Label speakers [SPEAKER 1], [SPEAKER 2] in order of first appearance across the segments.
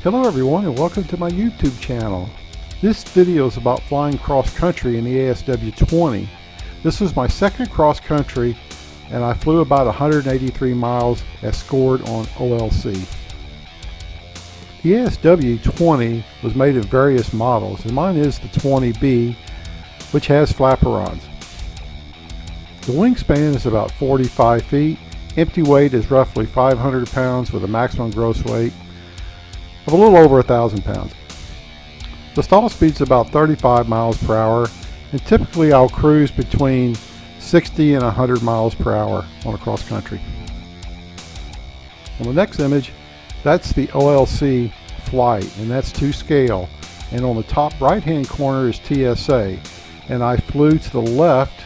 [SPEAKER 1] Hello everyone and welcome to my YouTube channel. This video is about flying cross country in the ASW-20. This was my second cross country and I flew about 183 miles as scored on OLC. The ASW-20 was made in various models and mine is the 20B, which has flaperons. The wingspan is about 45 feet. Empty weight is roughly 500 pounds with a maximum gross weight of a little over 1,000 pounds. The stall speed is about 35 miles per hour, and typically I'll cruise between 60 and 100 miles per hour on a cross country. On the next image, that's the OLC flight, and that's to scale. And on the top right hand corner is TSA, and I flew to the left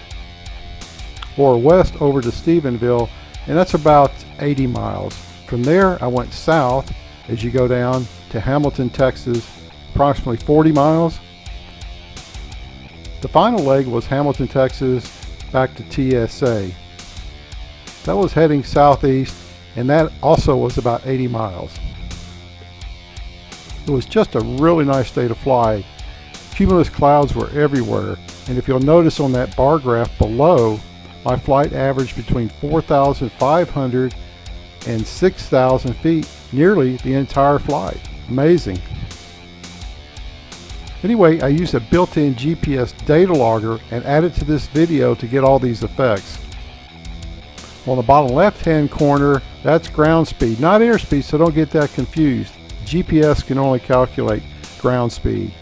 [SPEAKER 1] or west over to Stephenville, and that's about 80 miles. From there I went south as you go down to Hamilton, Texas, approximately 40 miles. The final leg was Hamilton, Texas, back to TSA. That was heading southeast, and that also was about 80 miles. It was just a really nice day to fly. Cumulus clouds were everywhere, and if you'll notice on that bar graph below, my flight averaged between 4,500 and 6,000 feet nearly the entire flight. Amazing. Anyway, I used a built-in GPS data logger and added to this video to get all these effects. On the bottom left-hand corner, that's ground speed, not airspeed, so don't get that confused. GPS can only calculate ground speed.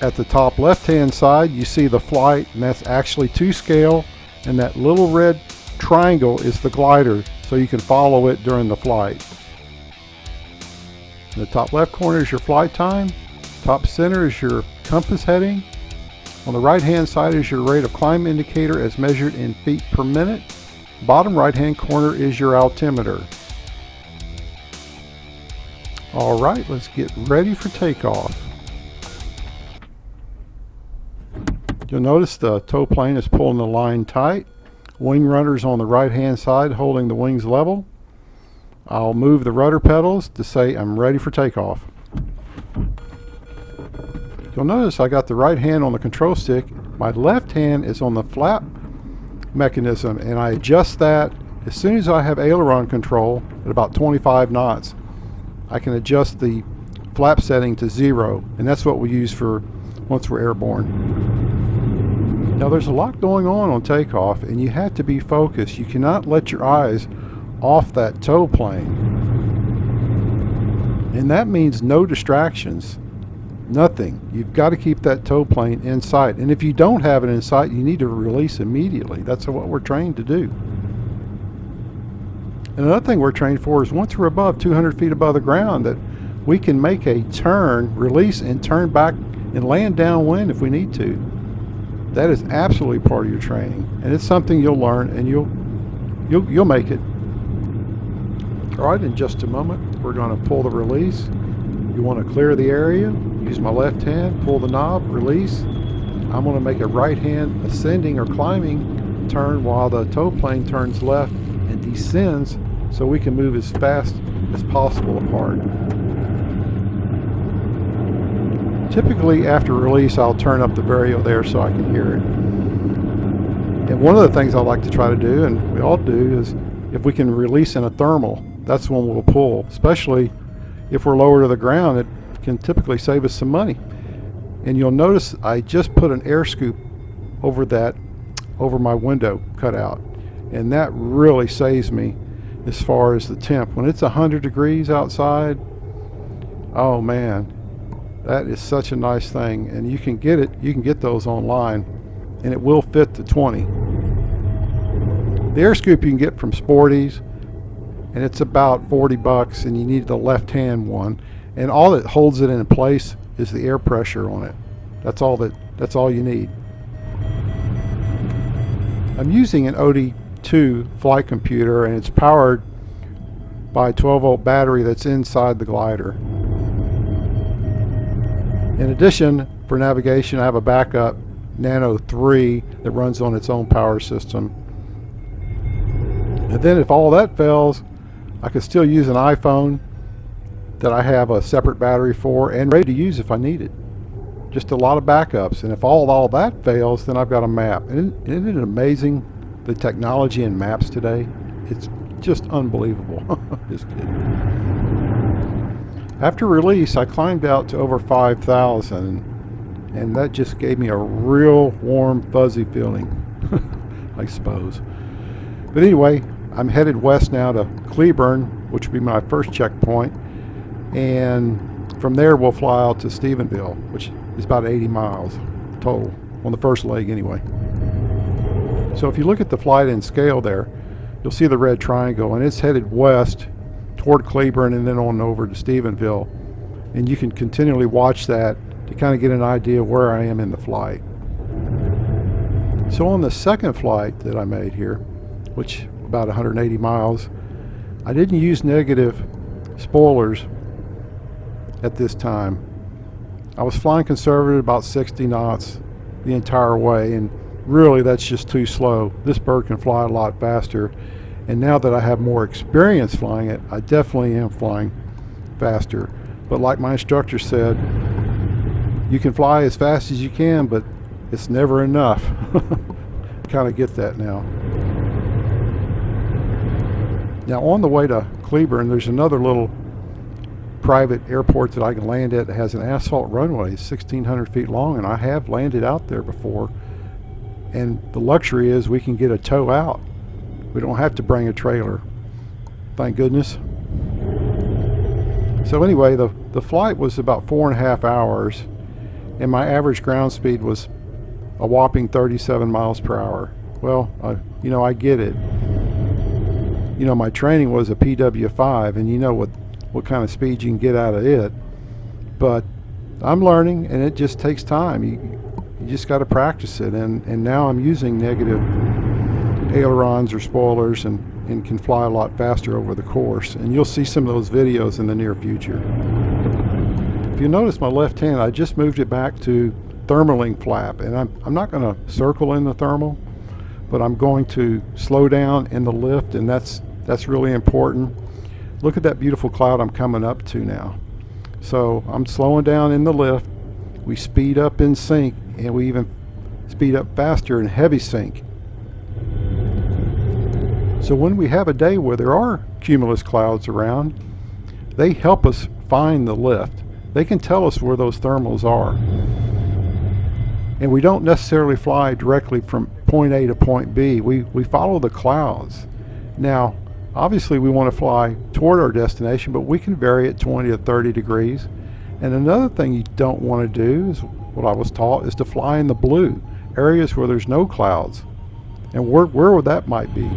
[SPEAKER 1] At the top left-hand side, you see the flight, and that's actually to scale, and that little red triangle is the glider, so you can follow it during the flight. In the top left corner is your flight time. Top center is your compass heading. On the right hand side is your rate of climb indicator as measured in feet per minute. Bottom right hand corner is your altimeter. Alright, let's get ready for takeoff. You'll notice the tow plane is pulling the line tight. Wing runners on the right hand side holding the wings level. I'll move the rudder pedals to say I'm ready for takeoff. You'll notice I got the right hand on the control stick. My left hand is on the flap mechanism, and I adjust that as soon as I have aileron control at about 25 knots. I can adjust the flap setting to 0, and that's what we use for once we're airborne. Now there's a lot going on takeoff, and you have to be focused. You cannot let your eyes off that tow plane, and that means no distractions, nothing. You've got to keep that tow plane in sight, and if you don't have it in sight, you need to release immediately. That's what we're trained to do. And another thing we're trained for is once we're above 200 feet above the ground, that we can make a turn, release, and turn back and land downwind if we need to. That is absolutely part of your training, and it's something you'll learn, and you'll make it. Alright, in just a moment we're going to pull the release. You want to clear the area, use my left hand, pull the knob, release. I'm going to make a right hand ascending or climbing turn while the tow plane turns left and descends, so we can move as fast as possible apart. Typically after release I'll turn up the vario there so I can hear it. And one of the things I like to try to do, and we all do, is if we can release in a thermal, that's when we'll pull. Especially if we're lower to the ground, it can typically save us some money. And you'll notice I just put an air scoop over my window cutout, and that really saves me as far as the temp. When it's 100 degrees outside, oh man, that is such a nice thing. And you can get those online, and it will fit the 20. The air scoop you can get from Sporty's, and it's about 40 bucks, and you need the left hand one, and all that holds it in place is the air pressure on it. That's all you need. I'm using an OD2 flight computer, and it's powered by a 12-volt battery that's inside the glider. In addition, for navigation, I have a backup Nano 3 that runs on its own power system. And then if all that fails, I could still use an iPhone that I have a separate battery for and ready to use if I need it. Just a lot of backups, and if all that fails, then I've got a map. And isn't it amazing, the technology in maps today? It's just unbelievable. Just kidding. After release, I climbed out to over 5,000, and that just gave me a real warm, fuzzy feeling, I suppose. But anyway, I'm headed west now to Cleburne, which will be my first checkpoint, and from there we'll fly out to Stephenville, which is about 80 miles total, on the first leg anyway. So if you look at the flight in scale there, you'll see the red triangle, and it's headed west toward Cleburne and then on over to Stephenville. And you can continually watch that to kind of get an idea of where I am in the flight. So on the second flight that I made here, which about 180 miles, I didn't use negative spoilers at this time. I was flying conservative about 60 knots the entire way, and really that's just too slow. This bird can fly a lot faster, and now that I have more experience flying it, I definitely am flying faster. But like my instructor said, you can fly as fast as you can, but it's never enough. Kind of get that now. Now on the way to Cleburne, there's another little private airport that I can land at that has an asphalt runway, 1,600 feet long, and I have landed out there before. And the luxury is we can get a tow out. We don't have to bring a trailer, thank goodness. So anyway, the flight was about 4.5 hours, and my average ground speed was a whopping 37 miles per hour. Well, I get it. My training was a PW5, and you know what kind of speed you can get out of it. But I'm learning, and it just takes time. You just got to practice it, and now I'm using negative ailerons or spoilers and can fly a lot faster over the course, and you'll see some of those videos in the near future. If you notice my left hand, I just moved it back to thermaling flap, and I'm not going to circle in the thermal, but I'm going to slow down in the lift, and that's really important. Look at that beautiful cloud I'm coming up to now. So I'm slowing down in the lift, we speed up in sync, and we even speed up faster in heavy sync. So when we have a day where there are cumulus clouds around, they help us find the lift. They can tell us where those thermals are. And we don't necessarily fly directly from point A to point B. We follow the clouds. Now, obviously we want to fly toward our destination, but we can vary it 20 to 30 degrees. And another thing you don't want to do, is what I was taught, is to fly in the blue, areas where there's no clouds. And where that might be.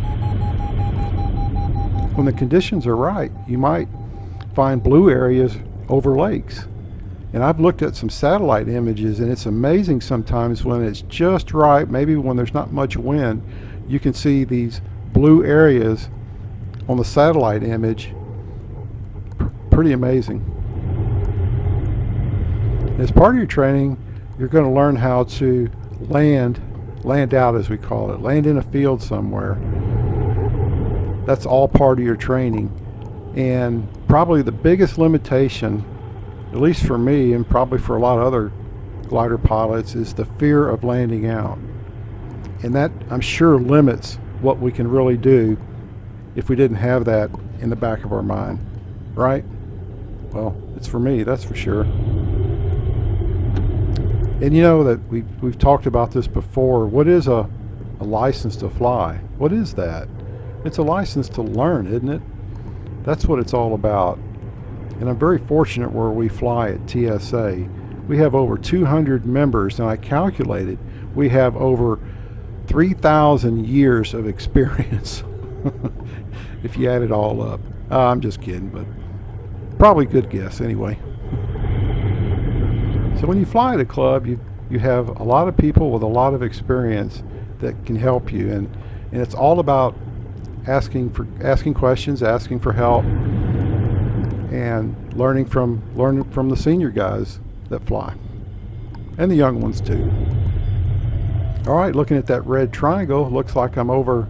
[SPEAKER 1] When the conditions are right, you might find blue areas over lakes. And I've looked at some satellite images, and it's amazing sometimes when it's just right, maybe when there's not much wind, you can see these blue areas on the satellite image. Pretty amazing. As part of your training, you're going to learn how to land out, as we call it, land in a field somewhere. That's all part of your training. And probably the biggest limitation, at least for me and probably for a lot of other glider pilots, is the fear of landing out. And that, I'm sure, limits what we can really do if we didn't have that in the back of our mind, right? Well, it's for me, that's for sure. And you know that we've talked about this before. What is a license to fly? What is that? It's a license to learn, isn't it? That's what it's all about. And I'm very fortunate where we fly at TSA. We have over 200 members, and I calculated we have over 3,000 years of experience. If you add it all up. I'm just kidding, but probably a good guess anyway. So when you fly at a club, you have a lot of people with a lot of experience that can help you, and it's all about asking questions, asking for help, and learning from the senior guys that fly, and the young ones too. All right, looking at that red triangle, looks like I'm over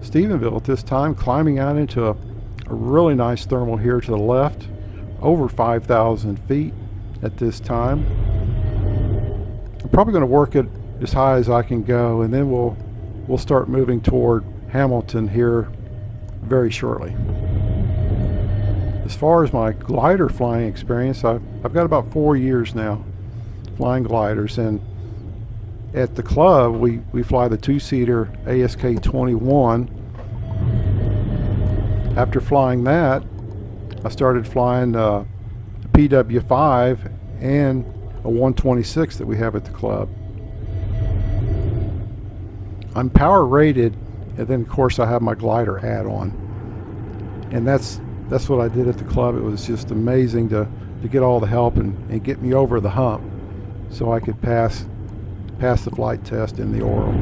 [SPEAKER 1] Stephenville at this time, climbing out into a really nice thermal here to the left. over 5,000 feet at this time. I'm probably going to work it as high as I can go, and then we'll start moving toward Hamilton here very shortly. As far as my glider flying experience, I've got about 4 years now flying gliders, and at the club we fly the two-seater ASK 21. After flying that, I started flying a PW5 and a 126 that we have at the club. I'm power rated, and then of course I have my glider add-on, and that's what I did at the club. It was just amazing to get all the help and get me over the hump so I could pass the flight test in the oral.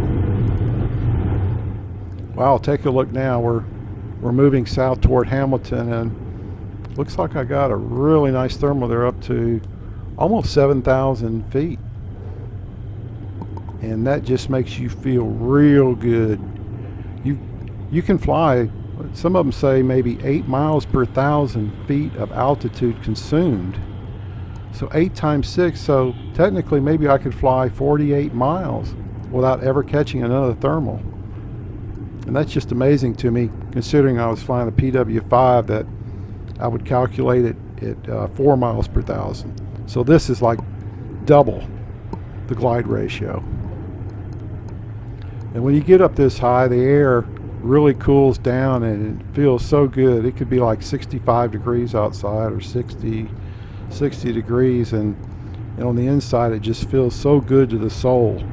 [SPEAKER 1] Wow, take a look now. We're moving south toward Hamilton, and looks like I got a really nice thermal there up to almost 7,000 feet. And that just makes you feel real good. You can fly, some of them say maybe 8 miles per 1,000 feet of altitude consumed. So 8 times 6, so technically maybe I could fly 48 miles without ever catching another thermal. And that's just amazing to me, considering I was flying a PW5 that I would calculate it at 4 miles per 1,000. So this is like double the glide ratio. And when you get up this high, the air really cools down and it feels so good. It could be like 65 degrees outside or 60 degrees, and on the inside it just feels so good to the soul.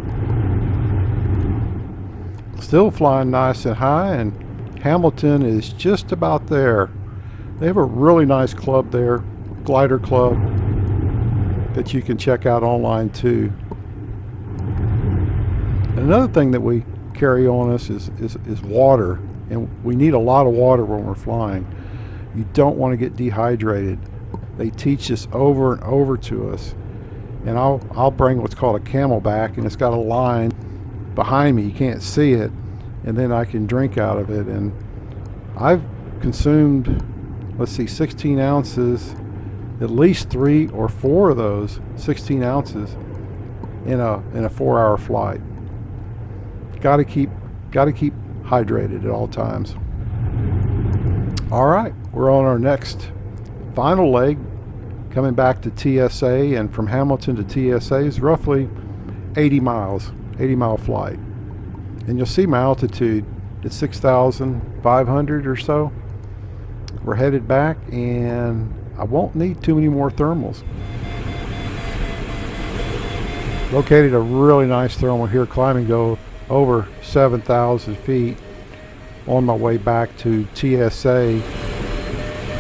[SPEAKER 1] Still flying nice and high, and Hamilton is just about there. They have a really nice club there, glider club, that you can check out online too. Another thing that we carry on us is water, and we need a lot of water when we're flying. You don't want to get dehydrated. They teach this over and over to us, and I'll bring what's called a Camelback, and it's got a line behind me. You can't see it, and then I can drink out of it. And I've consumed, let's see, 16 ounces, at least 3 or 4 of those 16 ounces in a 4-hour flight. Got to keep hydrated at all times. All right, we're on our next final leg, coming back to TSA, and from Hamilton to TSA is roughly 80 mile flight. And you'll see my altitude at 6,500 or so. We're headed back, and I won't need too many more thermals. Located a really nice thermal here, climbing to over 7,000 feet on my way back to TSA,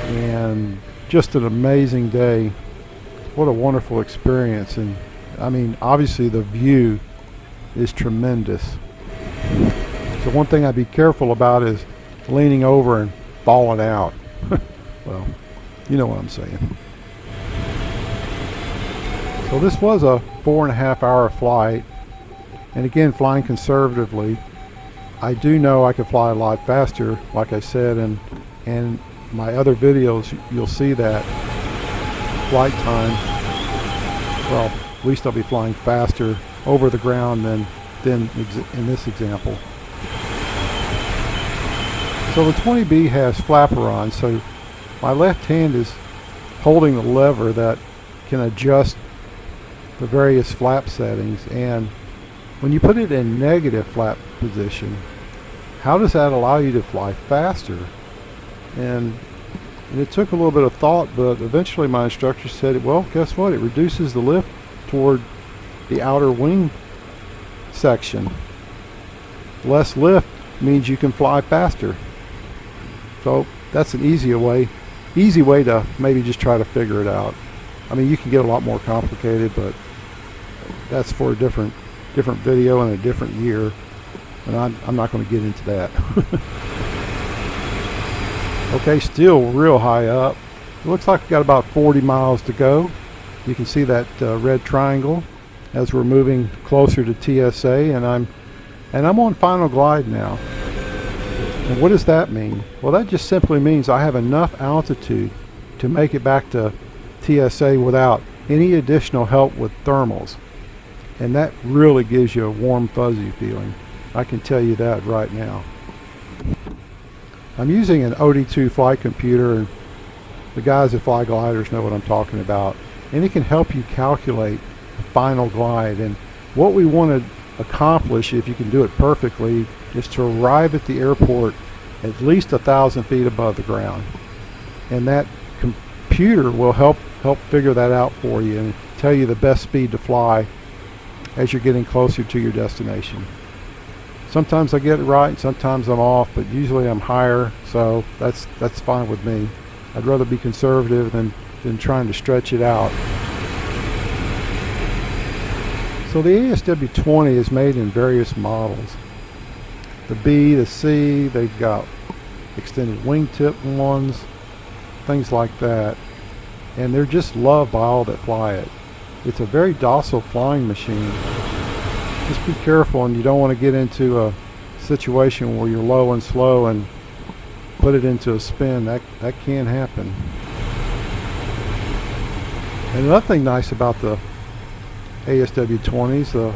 [SPEAKER 1] and just an amazing day. What a wonderful experience. And I mean, obviously the view is tremendous. So one thing I'd be careful about is leaning over and falling out. Well, you know what I'm saying. So this was a 4.5 hour flight, and again, flying conservatively. I do know I could fly a lot faster, like I said, and my other videos you'll see that flight time. Well, at least I'll be flying faster over the ground than in this example. So the 20B has flapper on, so my left hand is holding the lever that can adjust the various flap settings, and when you put it in negative flap position, how does that allow you to fly faster? And it took a little bit of thought, but eventually my instructor said, well, guess what? It reduces the lift toward the outer wing section. Less lift means you can fly faster. So that's an easy way to maybe just try to figure it out. I mean, you can get a lot more complicated, but that's for a different video in a different year, and I'm not going to get into that. Okay, still real high up. It looks like we got about 40 miles to go. You can see that red triangle as we're moving closer to TSA, and I'm on final glide now. And what does that mean? Well, that just simply means I have enough altitude to make it back to TSA without any additional help with thermals. And that really gives you a warm fuzzy feeling. I can tell you that right now. I'm using an OD2 flight computer, and the guys at Fly Gliders know what I'm talking about. And it can help you calculate the final glide. And what we want to accomplish, if you can do it perfectly, is to arrive at the airport at least 1,000 feet above the ground. And that computer will help figure that out for you and tell you the best speed to fly as you're getting closer to your destination. Sometimes I get it right, sometimes I'm off, but usually I'm higher, so that's fine with me. I'd rather be conservative than trying to stretch it out. So the ASW-20 is made in various models. The B, the C, they've got extended wingtip ones, things like that. And they're just loved by all that fly it. It's a very docile flying machine. Just be careful, and you don't want to get into a situation where you're low and slow and put it into a spin. That can happen. And another thing nice about the ASW-20s,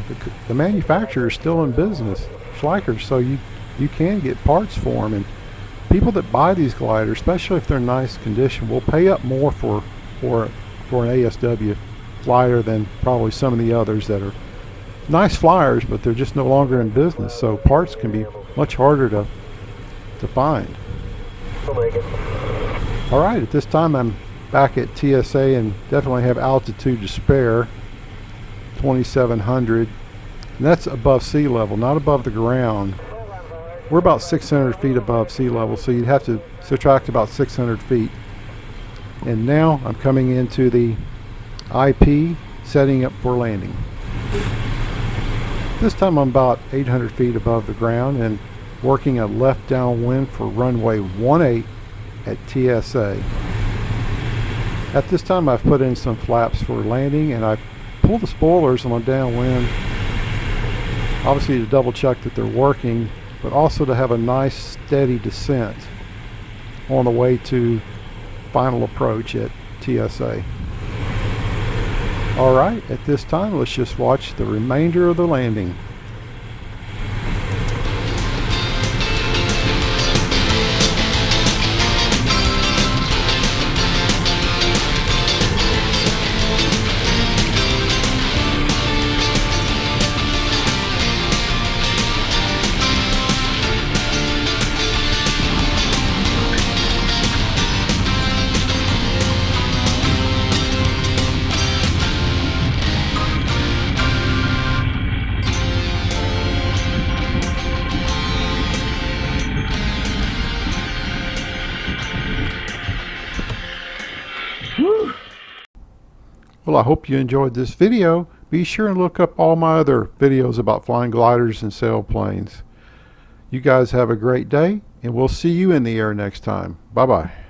[SPEAKER 1] the manufacturer is still in business, Schleicher, so you can get parts for them. And people that buy these gliders, especially if they're in nice condition, will pay up more for an ASW glider than probably some of the others that are nice flyers, but they're just no longer in business, so parts can be much harder to find. Alright, at this time I'm back at TSA and definitely have altitude to spare, 2,700, and that's above sea level, not above the ground. We're about 600 feet above sea level, so you'd have to subtract about 600 feet. And now I'm coming into the IP, setting up for landing. This time I'm about 800 feet above the ground and working a left downwind for runway 18 at TSA. At this time I've put in some flaps for landing, and I pulled the spoilers on downwind, obviously to double check that they're working, but also to have a nice steady descent on the way to final approach at TSA. Alright, at this time let's just watch the remainder of the landing. Well, I hope you enjoyed this video. Be sure and look up all my other videos about flying gliders and sailplanes. You guys have a great day, and we'll see you in the air next time. Bye-bye.